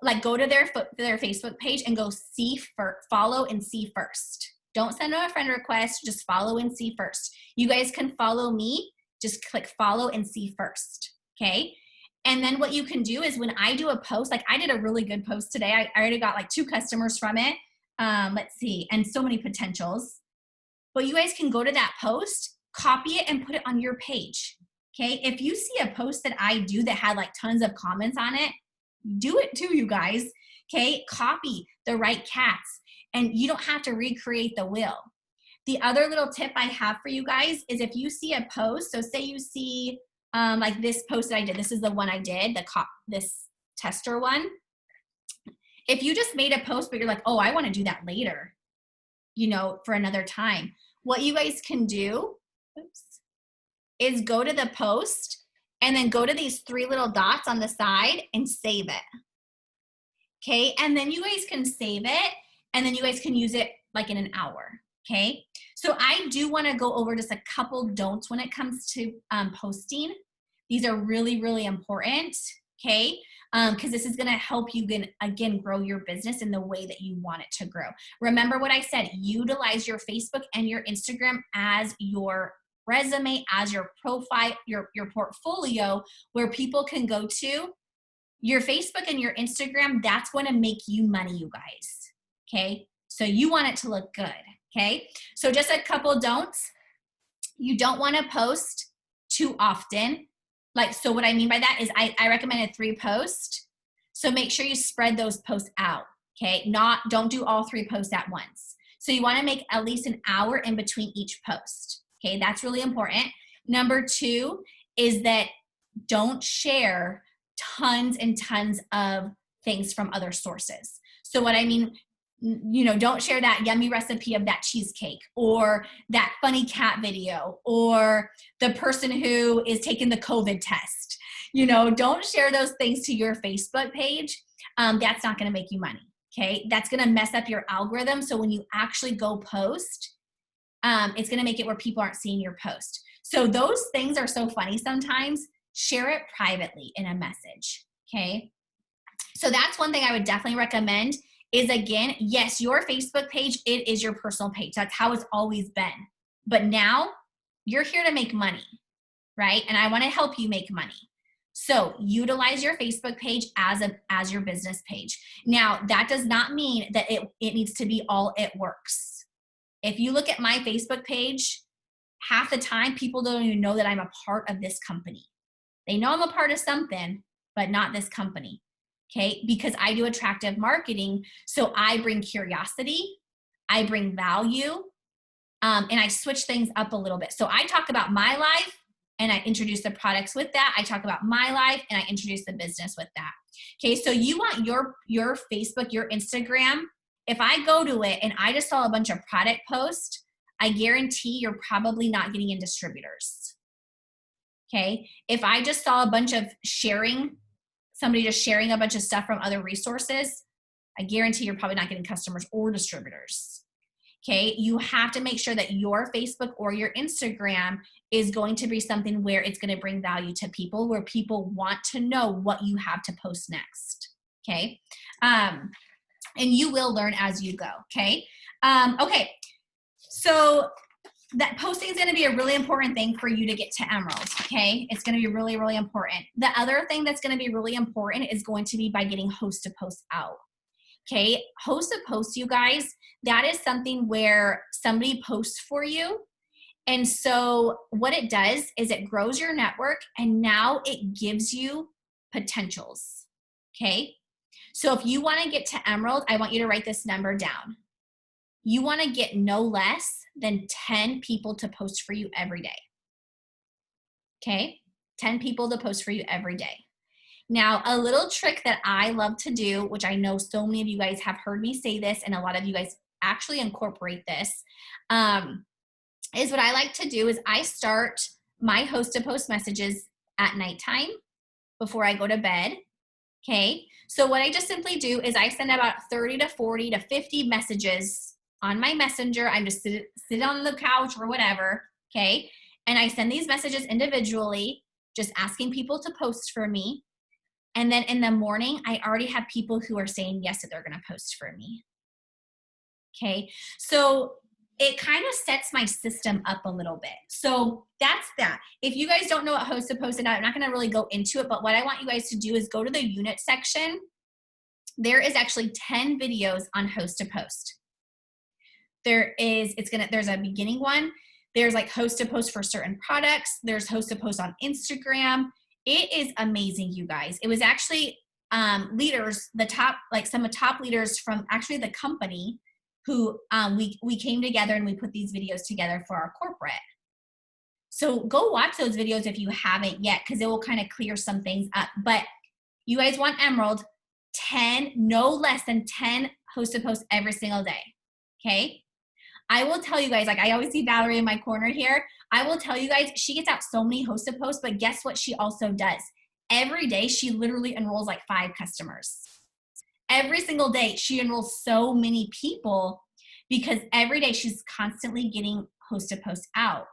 like go to their Facebook page and go follow and see first. Don't send them a friend request, just follow and see first. You guys can follow me, just click follow and see first. Okay. And then what you can do is when I do a post, like I did a really good post today. I already got like 2 customers from it. Let's see, and so many potentials. But you guys can go to that post, copy it, and put it on your page. Okay. If you see a post that I do that had like tons of comments on it, do it too, you guys. Okay. Copy the right cats, and you don't have to recreate the wheel. The other little tip I have for you guys is if you see a post, so say you see like this post that I did, this is the one I did, this tester one. If you just made a post, but you're like, oh, I want to do that later, for another time, what you guys can do is go to the post and then go to these 3 little dots on the side and save it. Okay. And then you guys can save it, and then you guys can use it like in an hour. Okay. So I do want to go over just a couple don'ts when it comes to posting. These are really, really important. Okay. Because this is going to help you again grow your business in the way that you want it to grow. Remember what I said, utilize your Facebook and your Instagram as your resume, as your profile, your portfolio, where people can go to. Your Facebook and your Instagram, that's going to make you money, you guys. Okay. So you want it to look good. Okay. So just a couple don'ts. You don't want to post too often. So what I mean by that is I recommended 3 posts. So make sure you spread those posts out. Okay. Don't do all 3 posts at once. So you want to make at least an hour in between each post. Okay. That's really important. Number 2 is that don't share tons and tons of things from other sources. So what I mean, don't share that yummy recipe of that cheesecake, or that funny cat video, or the person who is taking the COVID test. Don't share those things to your Facebook page. That's not going to make you money. Okay. That's going to mess up your algorithm. So when you actually go post, it's going to make it where people aren't seeing your post. So those things are so funny sometimes. Share it privately in a message. Okay. So that's one thing I would definitely recommend is, again, yes, your Facebook page, it is your personal page. That's how it's always been. But now you're here to make money, right? And I want to help you make money. So utilize your Facebook page as your business page. Now, that does not mean that it needs to be all it works. If you look at my Facebook page, half the time people don't even know that I'm a part of this company. They know I'm a part of something, but not this company. Okay, because I do attractive marketing. So I bring curiosity, I bring value, and I switch things up a little bit. So I talk about my life and I introduce the products with that. I talk about my life and I introduce the business with that. Okay, so you want your Facebook, your Instagram, if I go to it and I just saw a bunch of product posts, I guarantee you're probably not getting in distributors. Okay. If I just saw a bunch of somebody just sharing a bunch of stuff from other resources, I guarantee you're probably not getting customers or distributors. Okay. You have to make sure that your Facebook or your Instagram is going to be something where it's going to bring value to people, where people want to know what you have to post next. Okay. And you will learn as you go. Okay. Okay. So that posting is going to be a really important thing for you to get to Emerald. Okay. It's going to be really, really important. The other thing that's going to be really important is going to be by getting host to post out. Okay. Host to post, you guys, that is something where somebody posts for you. And so what it does is it grows your network, and now it gives you potentials. Okay. So if you want to get to Emerald, I want you to write this number down. You want to get no less than 10 people to post for you every day. Okay. 10 people to post for you every day. Now, a little trick that I love to do, which I know so many of you guys have heard me say this, and a lot of you guys actually incorporate this, is what I like to do is I start my host to post messages at nighttime before I go to bed. Okay. So what I just simply do is I send about 30 to 40 to 50 messages on my messenger. I'm just sit on the couch or whatever. Okay. And I send these messages individually, just asking people to post for me. And then in the morning, I already have people who are saying yes, that they're going to post for me. Okay. So it kind of sets my system up a little bit. So that's that. If you guys don't know what host to post, and I'm not going to really go into it, but what I want you guys to do is go to the unit section. There is actually 10 videos on host to post. There's a beginning one. There's like host to post for certain products. There's host to post on Instagram. It is amazing, you guys. It was actually leaders, some top leaders from actually the company who we came together and we put these videos together for our corporate. So go watch those videos if you haven't yet, because it will kind of clear some things up. But you guys want Emerald, no less than 10 host to post every single day. Okay. I will tell you guys, like I always see Valerie in my corner here. I will tell you guys, she gets out so many host to posts, but guess what she also does? Every day, she literally enrolls like 5 customers. Every single day, she enrolls so many people because every day she's constantly getting host to post out.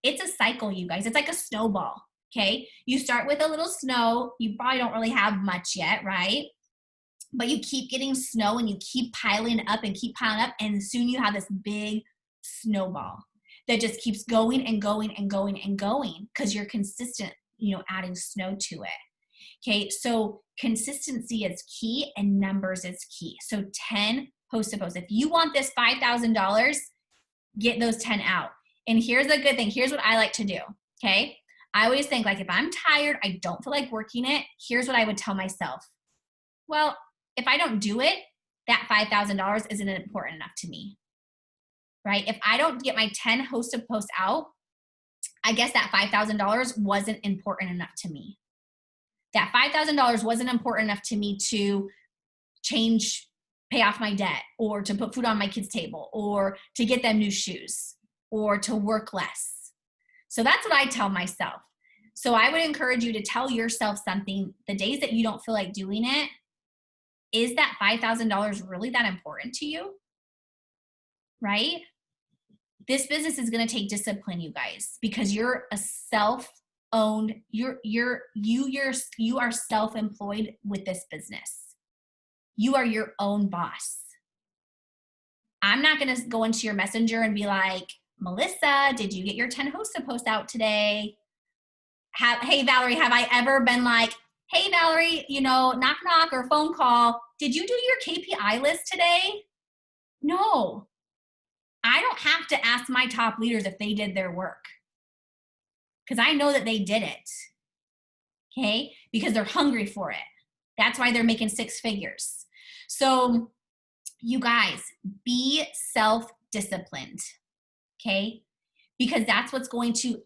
It's a cycle, you guys. It's like a snowball, okay? You start with a little snow. You probably don't really have much yet, right? But you keep getting snow and you keep piling up, and soon you have this big snowball that just keeps going and going and going and going because you're consistent, adding snow to it. Okay, so consistency is key and numbers is key. So 10 host to post. If you want this $5,000, get those 10 out. And here's a good thing. Here's what I like to do, okay? I always think, like, if I'm tired, I don't feel like working it, here's what I would tell myself. Well, if I don't do it, that $5,000 isn't important enough to me, right? If I don't get my 10 host to post out, I guess that $5,000 wasn't important enough to me. That $5,000 wasn't important enough to me to pay off my debt, or to put food on my kids' table, or to get them new shoes, or to work less. So that's what I tell myself. So I would encourage you to tell yourself something the days that you don't feel like doing it. Is that $5,000 really that important to you? Right? This business is going to take discipline, you guys, because you're a self-owned, you are self-employed with this business. You are your own boss. I'm not going to go into your messenger and be like, Melissa, did you get your 10 host to post out today? Hey, Valerie, have I ever been like, hey, Valerie, knock, knock, or phone call. Did you do your KPI list today? No. I don't have to ask my top leaders if they did their work, because I know that they did it. Okay? Because they're hungry for it. That's why they're making 6 figures. So you guys, be self-disciplined. Okay? Because that's what's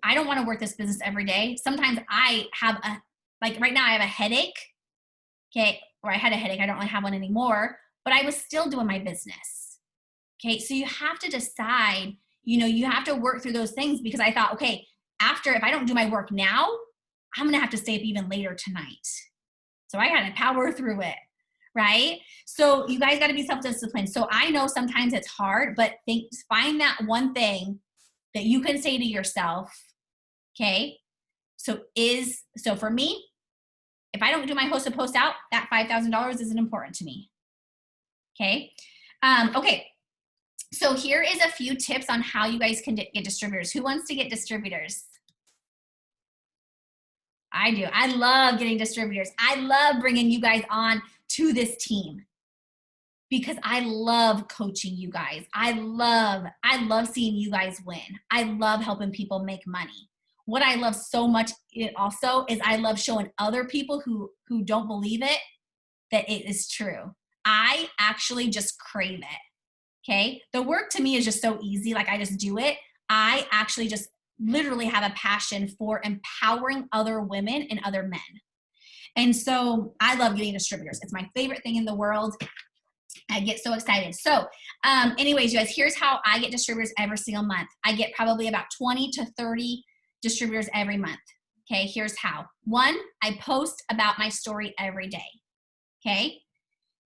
I don't want to work this business every day. Sometimes I have right now I have a headache. Okay. Or I had a headache. I don't really have one anymore, but I was still doing my business. Okay. So you have to decide, you have to work through those things, because I thought, okay, if I don't do my work now, I'm going to have to stay up even later tonight. So I got to power through it. Right? So you guys got to be self-disciplined. So I know sometimes it's hard, but find that one thing that you can say to yourself. Okay. So for me, if I don't do my host post out, that $5,000 isn't important to me. Okay. Okay. So here is a few tips on how you guys can get distributors. Who wants to get distributors? I do. I love getting distributors. I love bringing you guys on to this team, because I love coaching you guys. I love seeing you guys win. I love helping people make money. What I love so much also is I love showing other people who don't believe it that it is true. I actually just crave it. Okay. The work to me is just so easy. Like, I just do it. I actually just literally have a passion for empowering other women and other men. And so I love getting distributors. It's my favorite thing in the world. I get so excited. So anyways, you guys, here's how I get distributors every single month. I get probably about 20 to 30 distributors every month. Okay, here's how. One, I post about my story every day. Okay,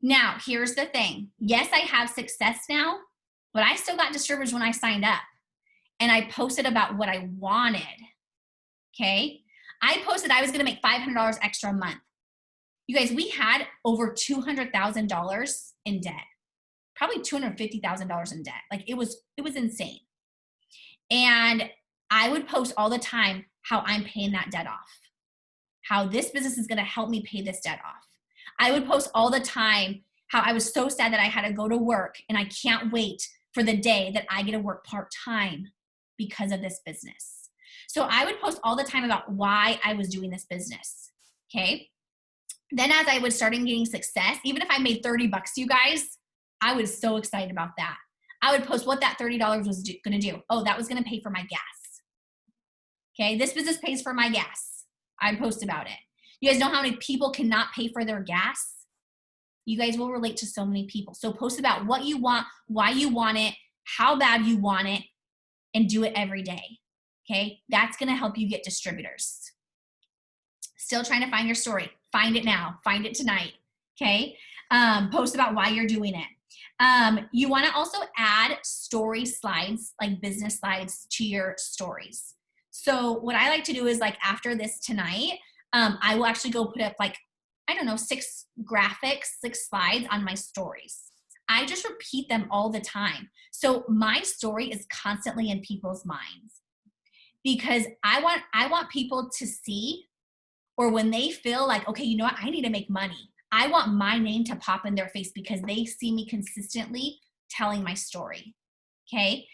now here's the thing. Yes, I have success now, but I still got distributors when I signed up. And I posted about what I wanted. Okay, I posted I was going to make $500 extra a month. You guys, we had over $200,000 in debt, probably $250,000 in debt. Like, it was insane. And I would post all the time how I'm paying that debt off, how this business is going to help me pay this debt off. I would post all the time how I was so sad that I had to go to work, and I can't wait for the day that I get to work part-time because of this business. So I would post all the time about why I was doing this business. Okay. Then as I was starting getting success, even if I made 30 bucks, you guys, I was so excited about that. I would post what that $30 was going to do. Oh, that was going to pay for my gas. Okay. This business pays for my gas. I'd post about it. You guys know how many people cannot pay for their gas? You guys will relate to so many people. So post about what you want, why you want it, how bad you want it, and do it every day. Okay. That's going to help you get distributors. Still trying to find your story. Find it now. Find it tonight. Okay. Post about why you're doing it. You want to also add story slides, like business slides, to your stories. So what I like to do is, like, after this tonight, I will actually go put up, like, I don't know, 6 graphics, 6 slides on my stories. I just repeat them all the time. So my story is constantly in people's minds, because I want people to see, or when they feel like, okay, you know what, I need to make money, I want my name to pop in their face because they see me consistently telling my story. Okay.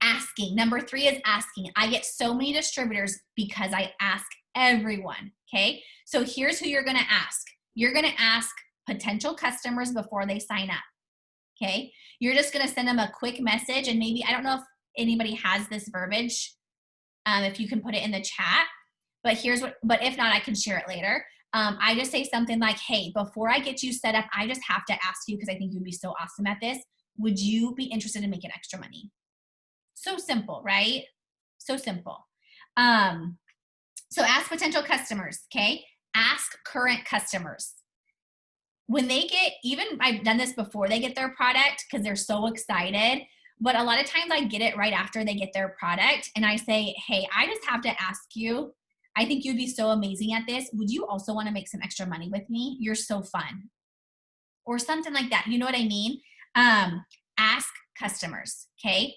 Asking. Number 3 is asking. I get so many distributors because I ask everyone. Okay. So here's who you're going to ask. You're going to ask potential customers before they sign up. Okay. You're just going to send them a quick message, and maybe, I don't know if anybody has this verbiage, if you can put it in the chat, but if not, I can share it later. I just say something like, hey, before I get you set up, I just have to ask you, because I think you'd be so awesome at this. Would you be interested in making extra money? So simple, right? So simple. So ask potential customers, okay? Ask current customers. When they get, even I've done this before they get their product, because they're so excited, but a lot of times I get it right after they get their product, and I say, hey, I just have to ask you, I think you'd be so amazing at this. Would you also want to make some extra money with me? You're so fun. Or something like that. You know what I mean? Ask customers, okay?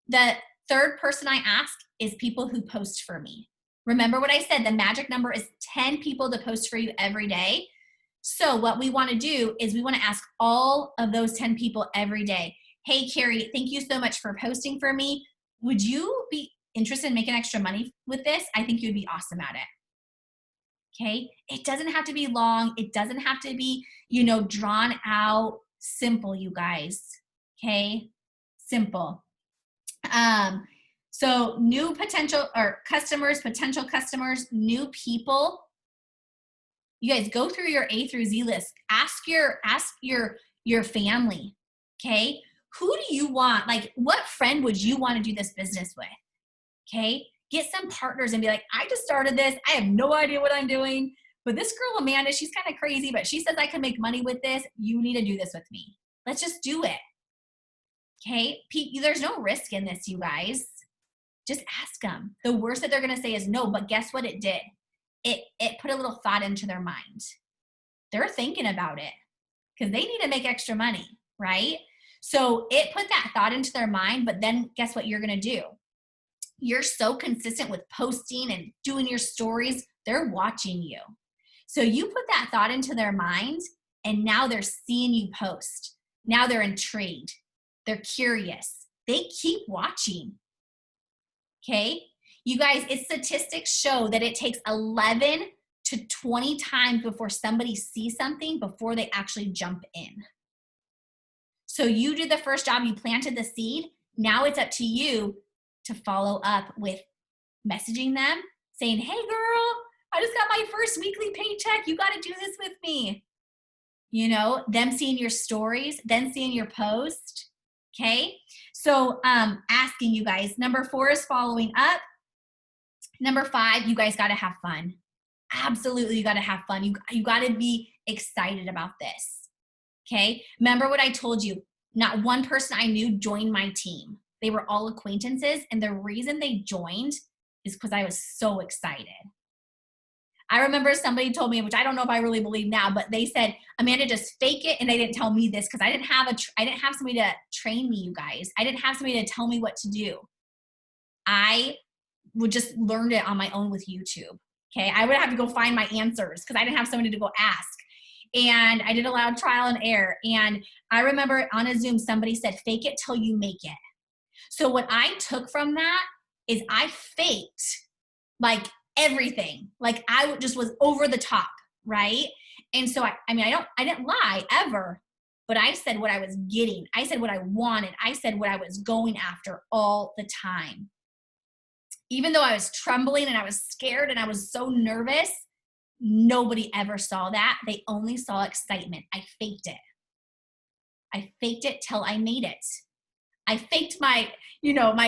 The third person I ask is people who post for me. Remember what I said, the magic number is 10 people to post for you every day. So what we want to do is we want to ask all of those 10 people every day, hey, Carrie, thank you so much for posting for me. Would you be interested in making extra money with this? I think you'd be awesome at it. Okay. It doesn't have to be long. It doesn't have to be, drawn out. Simple, you guys. Okay. Simple. So new potential customers, new people, You guys go through your A through Z list. Ask your family, okay? Who do you want? Like, what friend would you want to do this business with? Okay? Get some partners and be like, I just started this. I have no idea what I'm doing. But this girl, Amanda, she's kind of crazy, but she says I can make money with this. You need to do this with me. Let's just do it. Okay? There's no risk in this, you guys. Just ask them. The worst that they're going to say is no, but guess what it did? It put a little thought into their mind. They're thinking about it because they need to make extra money, right? So it put that thought into their mind, but then guess what you're going to do? You're so consistent with posting and doing your stories, they're watching you. So you put that thought into their mind, and now they're seeing you post. Now they're intrigued. They're curious. They keep watching. Okay? You guys, statistics show that it takes 11 to 20 times before somebody sees something before they actually jump in. So you did the first job, you planted the seed. Now it's up to you to follow up with messaging them, saying, hey girl, I just got my first weekly paycheck. You got to do this with me. You know, them seeing your stories, then seeing your post. Okay. So asking you guys, number 4 is following up. Number 5, you guys got to have fun. Absolutely. You got to have fun. You got to be excited about this. Okay. Remember what I told you, not one person I knew joined my team. They were all acquaintances. And the reason they joined is because I was so excited. I remember somebody told me, which I don't know if I really believe now, but they said, Amanda, just fake it. And they didn't tell me this because I didn't have somebody to train me, you guys. I didn't have somebody to tell me what to do. I would just learn it on my own with YouTube. Okay. I would have to go find my answers because I didn't have somebody to go ask. And I did a lot of trial and error. And I remember on a Zoom, somebody said, fake it till you make it. So what I took from that is I faked like everything. Like I just was over the top, right? And so I didn't lie ever, but I said what I was getting. I said what I wanted. I said what I was going after all the time. Even though I was trembling and I was scared and I was so nervous, nobody ever saw that. They only saw excitement. I faked it. I faked it till I made it. I faked my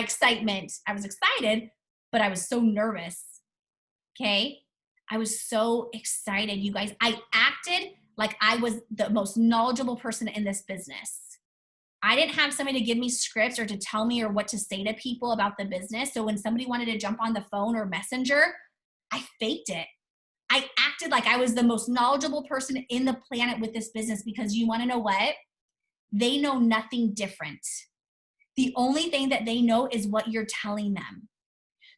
excitement. I was excited, but I was so nervous. Okay. I was so excited, you guys. I acted like I was the most knowledgeable person in this business. I didn't have somebody to give me scripts or to tell me or what to say to people about the business. So when somebody wanted to jump on the phone or messenger, I faked it. I acted like I was the most knowledgeable person in the planet with this business because you want to know what? They know nothing different. The only thing that they know is what you're telling them.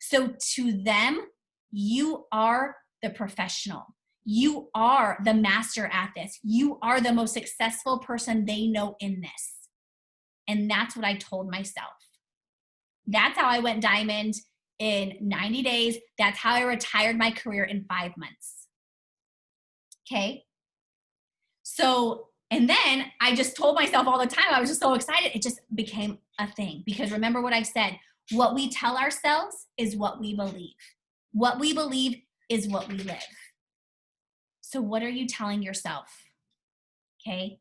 So to them, you are the professional. You are the master at this. You are the most successful person they know in this. And that's what I told myself. That's how I went diamond in 90 days. That's how I retired my career in 5 months. Okay. So, and then I just told myself all the time, I was just so excited. It just became a thing because remember what I said, what we tell ourselves is what we believe. What we believe is what we live. So what are you telling yourself? Okay.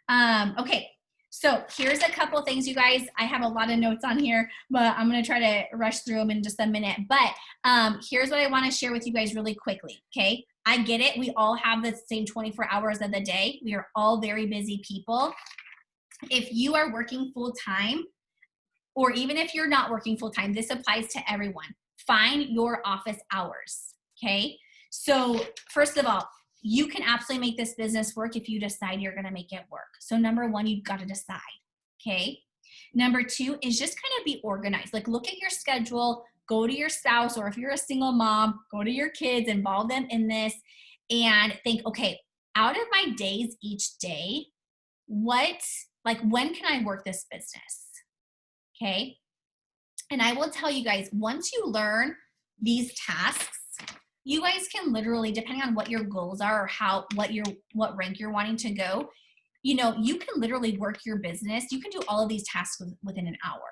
Okay. So here's a couple things, you guys. I have a lot of notes on here, but I'm going to try to rush through them in just a minute. But here's what I want to share with you guys really quickly. Okay. I get it. We all have the same 24 hours of the day. We are all very busy people. If you are working full time, or even if you're not working full time, this applies to everyone. Find your office hours. Okay. So first of all, you can absolutely make this business work if you decide you're going to make it work. So number 1, you've got to decide. Okay. Number 2 is just kind of be organized. Like look at your schedule, go to your spouse, or if you're a single mom, go to your kids, involve them in this and think, okay, out of my days each day, when can I work this business? Okay. And I will tell you guys, once you learn these tasks, you guys can literally, depending on what your goals are or what rank you're wanting to go, you can literally work your business. You can do all of these tasks within an hour.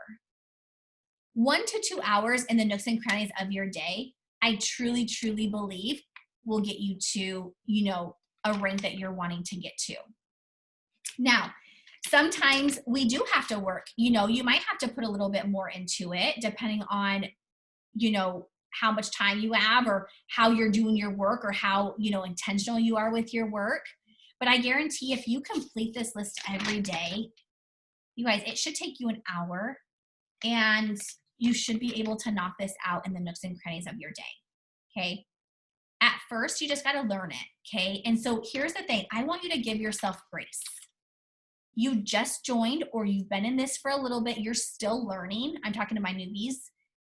1 to 2 hours in the nooks and crannies of your day, I truly, truly believe will get you to, you know, a rank that you're wanting to get to. Now, sometimes we do have to work. You know, you might have to put a little bit more into it depending on, you know, how much time you have or how you're doing your work or how, you know, intentional you are with your work. But I guarantee if you complete this list every day, you guys, it should take you an hour and you should be able to knock this out in the nooks and crannies of your day. Okay. At first, you just got to learn it. Okay. And so here's the thing. I want you to give yourself grace. You just joined or you've been in this for a little bit. You're still learning. I'm talking to my newbies.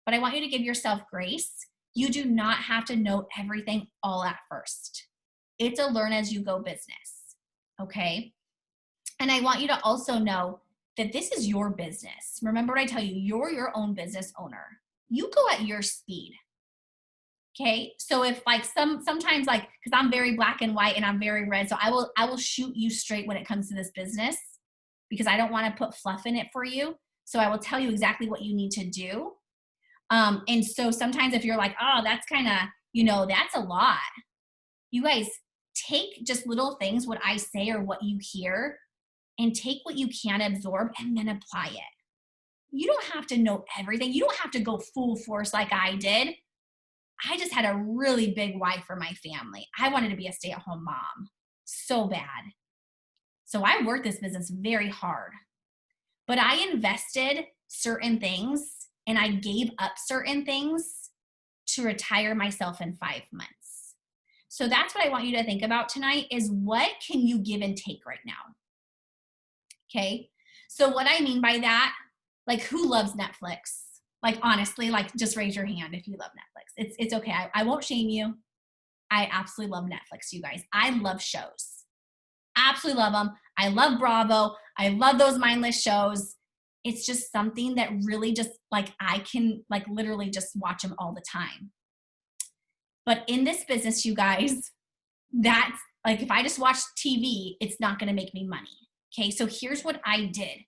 But I want you to give yourself grace. You do not have to know everything all at first. It's a learn as you go business, okay? And I want you to also know that this is your business. Remember what I tell you, you're your own business owner. You go at your speed, okay? So if like sometimes like, because I'm very black and white and I'm very red, so I will shoot you straight when it comes to this business because I don't want to put fluff in it for you. So I will tell you exactly what you need to do. And so sometimes if you're like, oh, that's kind of, you know, that's a lot. You guys take just little things, what I say or what you hear, and take what you can absorb and then apply it. You don't have to know everything. You don't have to go full force like I did. I just had a really big why for my family. I wanted to be a stay-at-home mom so bad. So I worked this business very hard, but I invested certain things and I gave up certain things to retire myself in 5 months. So that's what I want you to think about tonight is what can you give and take right now? Okay. So what I mean by that, like who loves Netflix? Like honestly, like just raise your hand if you love Netflix. It's okay. I won't shame you. I absolutely love Netflix, you guys. I love shows. Absolutely love them. I love Bravo. I love those mindless shows. It's just something that really just like I can like literally just watch them all the time. But in this business, you guys, that's like if I just watch TV, it's not going to make me money. Okay, so here's what I did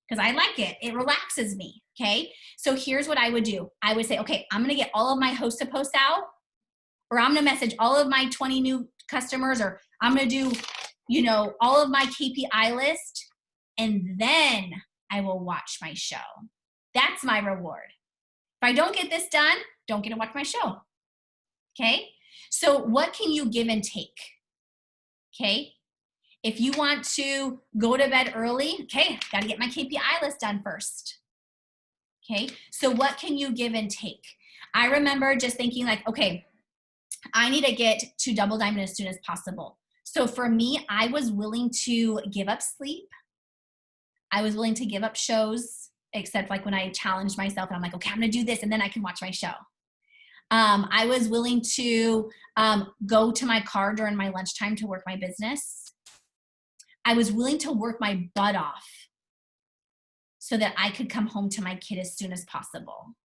because I like it. It relaxes me. Okay, so here's what I would do. I would say, okay, I'm going to get all of my host to post out, or I'm going to message all of my 20 new customers, or I'm going to do, you know, all of my KPI list, and then I will watch my show. That's my reward. If I don't get this done, don't get to watch my show. Okay? So what can you give and take? Okay? If you want to go to bed early, okay, got to get my KPI list done first. Okay? So what can you give and take? I remember just thinking like, okay, I need to get to double diamond as soon as possible. So for me, I was willing to give up sleep. I was willing to give up shows, except like when I challenged myself and I'm like, okay, I'm going to do this and then I can watch my show. I was willing to go to my car during my lunchtime to work my business. I was willing to work my butt off so that I could come home to my kid as soon as possible.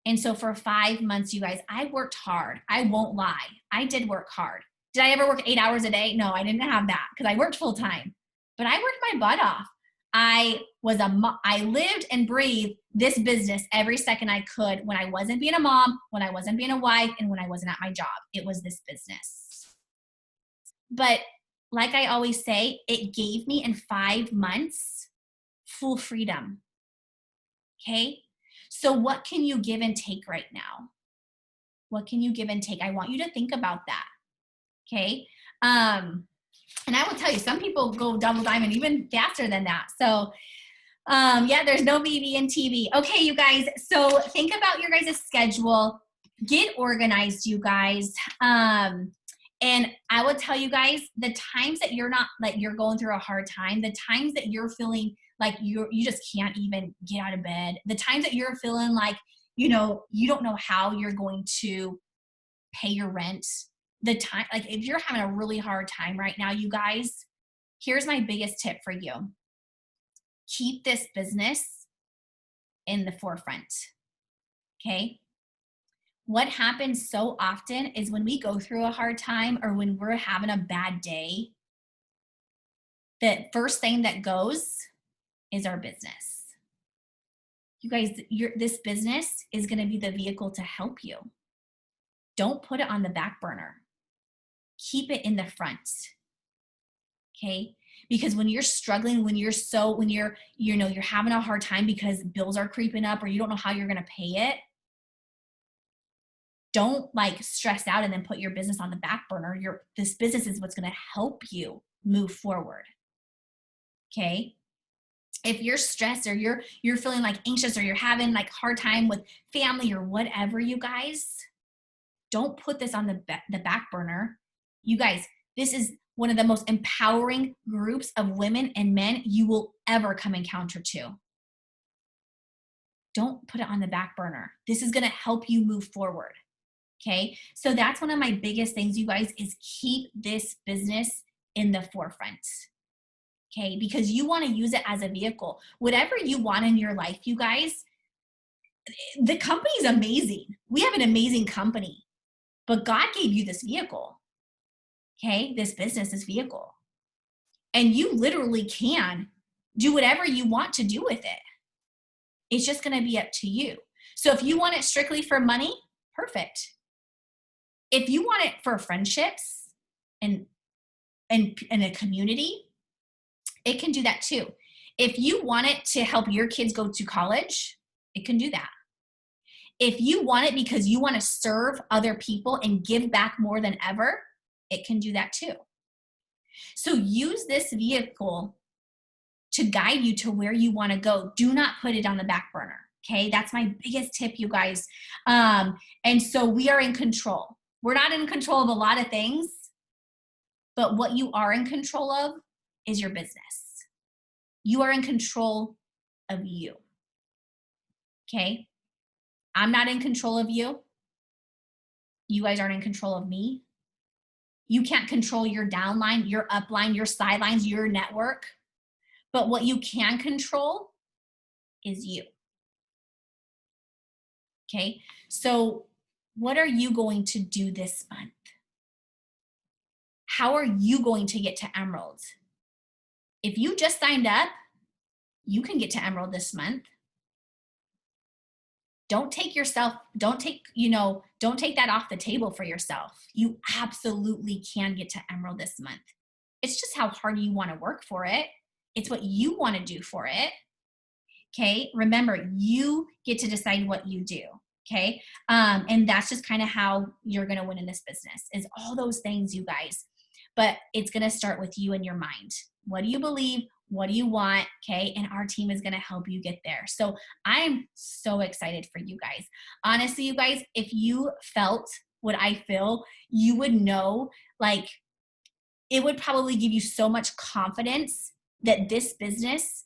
And so for 5 months, you guys, I worked hard. I won't lie. I did work hard. Did I ever work 8 hours a day? No, I didn't have that because I worked full time. But I worked my butt off. I lived and breathed this business every second I could when I wasn't being a mom, when I wasn't being a wife, and when I wasn't at my job. It was this business. But like I always say, it gave me in 5 months full freedom. Okay? So what can you give and take right now? What can you give and take? I want you to think about that. Okay? And I will tell you, some people go double diamond even faster than that. So yeah, there's no BB in TV. Okay, you guys. So think about your guys' schedule. Get organized, you guys. And I will tell you guys, the times that you're not, like you're going through a hard time, the times that you're feeling like you just can't even get out of bed, the times that you're feeling like, you know, you don't know how you're going to pay your rent, the time, like if you're having a really hard time right now, you guys, here's my biggest tip for you. Keep this business in the forefront. Okay? What happens so often is when we go through a hard time or when we're having a bad day, the first thing that goes is our business. You guys, this business is going to be the vehicle to help you. Don't put it on the back burner. keep it in the front. Okay? Because when you're struggling, when you're having a hard time because bills are creeping up or you don't know how you're going to pay it, don't like stress out and then put your business on the back burner. This business is what's going to help you move forward. Okay? If you're stressed or you're feeling like anxious or you're having like hard time with family or whatever, you guys, don't put this on the back burner. You guys, this is one of the most empowering groups of women and men you will ever come encounter to. Don't put it on the back burner. This is going to help you move forward. Okay? So that's one of my biggest things, you guys, is keep this business in the forefront. Okay? Because you want to use it as a vehicle. Whatever you want in your life, you guys, the company is amazing. We have an amazing company, but God gave you this vehicle. Okay? This business, this vehicle. And you literally can do whatever you want to do with it. It's just going to be up to you. So if you want it strictly for money, perfect. If you want it for friendships and a community, it can do that too. If you want it to help your kids go to college, it can do that. If you want it because you want to serve other people and give back more than ever, it can do that too. So use this vehicle to guide you to where you want to go. Do not put it on the back burner. Okay, that's my biggest tip, you guys. And so we are in control. We're not in control of a lot of things, but what you are in control of is your business. You are in control of you. Okay, I'm not in control of you. You guys aren't in control of me. You can't control your downline, your upline, your sidelines, your network. But what you can control is you. Okay, so what are you going to do this month? How are you going to get to Emerald? If you just signed up, you can get to Emerald this month. Don't take that off the table for yourself. You absolutely can get to Emerald this month. It's just how hard you want to work for it. It's what you want to do for it. Okay, remember, you get to decide what you do. Okay, and that's just kind of how you're going to win in this business, is all those things, you guys. But it's going to start with you and your mind. What do you believe? What do you want? Okay, and our team is going to help you get there. So I'm so excited for you guys. Honestly, you guys, if you felt what I feel, you would know, like, it would probably give you so much confidence that this business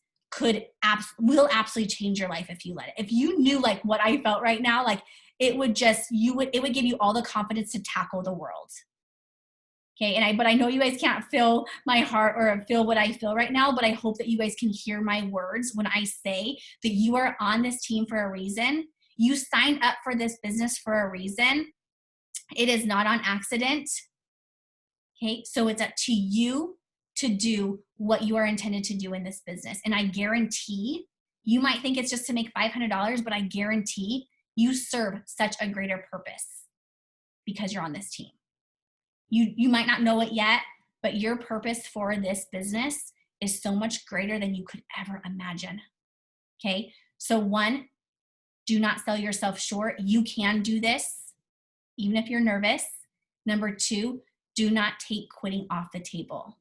will absolutely change your life if you let it. If you knew like what I felt right now, like it would give you all the confidence to tackle the world. Okay, but I know you guys can't feel my heart or feel what I feel right now, but I hope that you guys can hear my words when I say that you are on this team for a reason. You signed up for this business for a reason. It is not on accident. Okay, so it's up to you to do what you are intended to do in this business. And I guarantee, you might think it's just to make $500, but I guarantee you serve such a greater purpose because you're on this team. You might not know it yet, but your purpose for this business is so much greater than you could ever imagine. Okay, so 1, do not sell yourself short. You can do this, even if you're nervous. Number 2, do not take quitting off the table.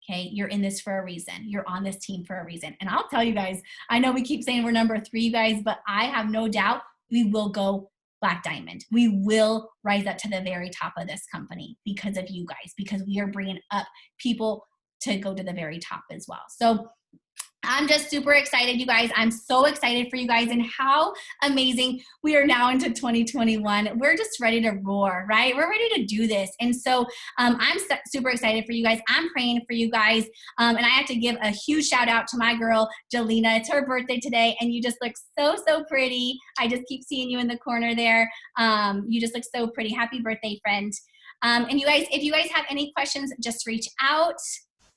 Okay, you're in this for a reason. You're on this team for a reason. And I'll tell you guys, I know we keep saying we're number 3, you guys, but I have no doubt we will go Black Diamond. We will rise up to the very top of this company because of you guys, because we are bringing up people to go to the very top as well. So I'm just super excited, you guys. I'm so excited for you guys and how amazing we are now into 2021. We're just ready to roar, right? We're ready to do this. And so I'm super excited for you guys. I'm praying for you guys. And I have to give a huge shout out to my girl, Jelena. It's her birthday today, and you just look so, so pretty. I just keep seeing you in the corner there. You just look so pretty. Happy birthday, friend. And you guys, if you guys have any questions, just reach out.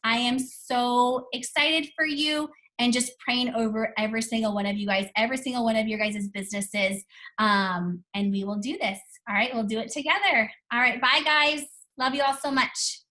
I am so excited for you and just praying over every single one of you guys, every single one of your guys' businesses. And we will do this. All right, we'll do it together. All right, bye guys. Love you all so much.